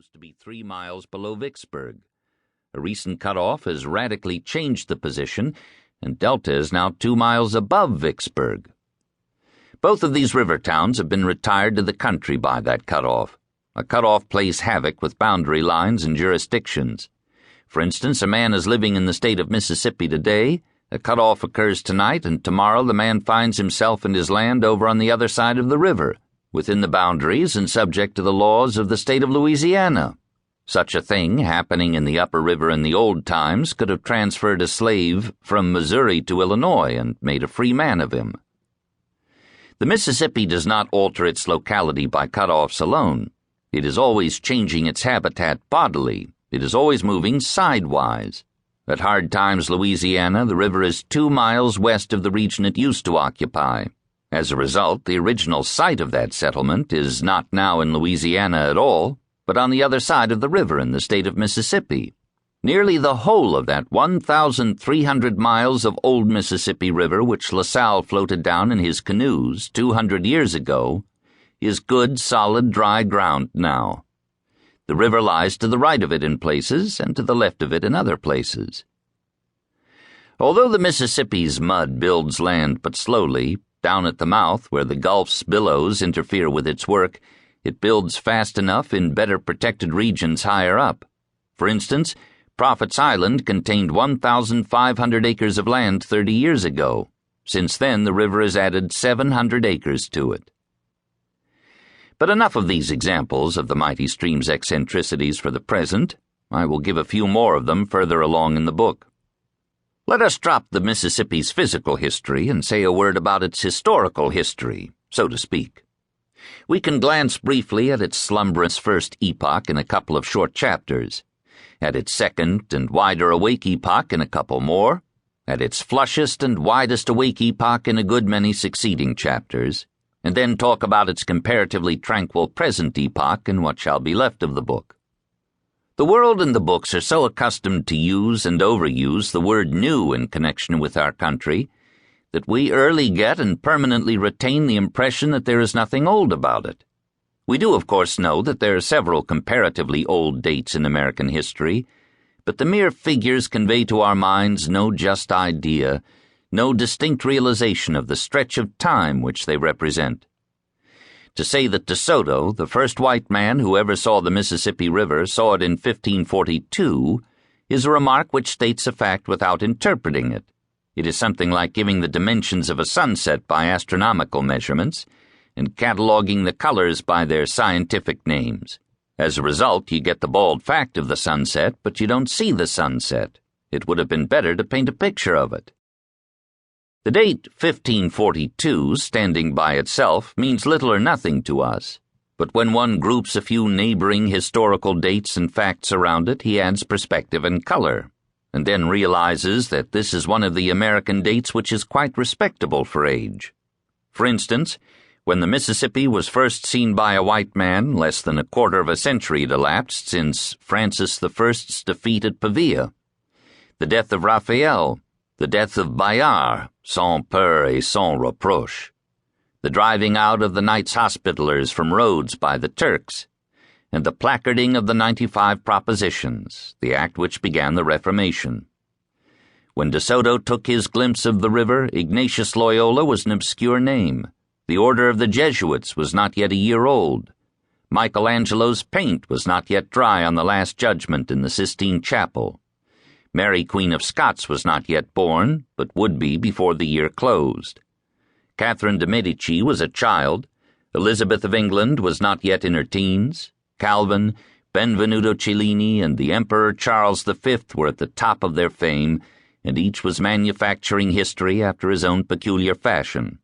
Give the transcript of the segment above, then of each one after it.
used to be 3 miles below Vicksburg. A recent cutoff has radically changed the position, and Delta is now 2 miles above Vicksburg. Both of these river towns have been retired to the country by that cutoff. A cutoff plays havoc with boundary lines and jurisdictions. For instance, a man is living in the state of Mississippi today. A cutoff occurs tonight, and tomorrow the man finds himself and his land over on the other side of the river, within the boundaries and subject to the laws of the state of Louisiana. Such a thing, happening in the upper river in the old times, could have transferred a slave from Missouri to Illinois and made a free man of him. The Mississippi does not alter its locality by cutoffs alone. It is always changing its habitat bodily. It is always moving sidewise. At Hard Times, Louisiana, the river is 2 miles west of the region it used to occupy. As a result, the original site of that settlement is not now in Louisiana at all, but on the other side of the river in the state of Mississippi. Nearly the whole of that 1,300 miles of old Mississippi River which La Salle floated down in his canoes 200 years ago is good, solid, dry ground now. The river lies to the right of it in places and to the left of it in other places. Although the Mississippi's mud builds land but slowly, down at the mouth where the Gulf's billows interfere with its work, it builds fast enough in better protected regions higher up. For instance, Prophet's Island contained 1,500 acres of land 30 years ago. Since then, the river has added 700 acres to it. But enough of these examples of the mighty stream's eccentricities for the present. I will give a few more of them further along in the book. Let us drop the Mississippi's physical history and say a word about its historical history, so to speak. We can glance briefly at its slumberous first epoch in a couple of short chapters, at its second and wider awake epoch in a couple more, at its flushest and widest awake epoch in a good many succeeding chapters, and then talk about its comparatively tranquil present epoch in what shall be left of the book. The world and the books are so accustomed to use and overuse the word new in connection with our country that we early get and permanently retain the impression that there is nothing old about it. We do, of course, know that there are several comparatively old dates in American history, but the mere figures convey to our minds no just idea, no distinct realization of the stretch of time which they represent. To say that De Soto, the first white man who ever saw the Mississippi River, saw it in 1542, is a remark which states a fact without interpreting it. It is something like giving the dimensions of a sunset by astronomical measurements and cataloging the colors by their scientific names. As a result, you get the bald fact of the sunset, but you don't see the sunset. It would have been better to paint a picture of it. The date 1542, standing by itself, means little or nothing to us, but when one groups a few neighboring historical dates and facts around it, he adds perspective and color, and then realizes that this is one of the American dates which is quite respectable for age. For instance, when the Mississippi was first seen by a white man, less than a quarter of a century had elapsed since Francis I's defeat at Pavia, the death of Raphael, the death of Bayard, sans peur et sans reproche, the driving out of the Knights Hospitallers from Rhodes by the Turks, and the placarding of the 95 Propositions, the act which began the Reformation. When De Soto took his glimpse of the river, Ignatius Loyola was an obscure name. The Order of the Jesuits was not yet a year old. Michelangelo's paint was not yet dry on the Last Judgment in the Sistine Chapel. Mary, Queen of Scots, was not yet born, but would be before the year closed. Catherine de' Medici was a child. Elizabeth of England was not yet in her teens. Calvin, Benvenuto Cellini, and the Emperor Charles V were at the top of their fame, and each was manufacturing history after his own peculiar fashion.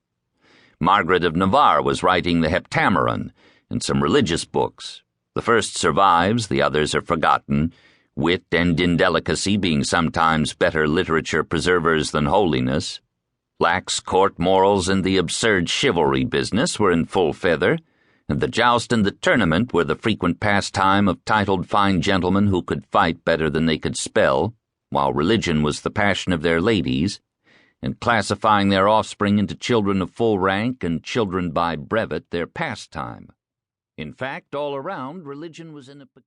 Margaret of Navarre was writing the Heptameron and some religious books. The first survives, the others are forgotten, wit and indelicacy being sometimes better literature preservers than holiness. Lax court morals and the absurd chivalry business were in full feather, and the joust and the tournament were the frequent pastime of titled fine gentlemen who could fight better than they could spell, while religion was the passion of their ladies, and classifying their offspring into children of full rank and children by brevet their pastime. In fact, all around, religion was in a peculiar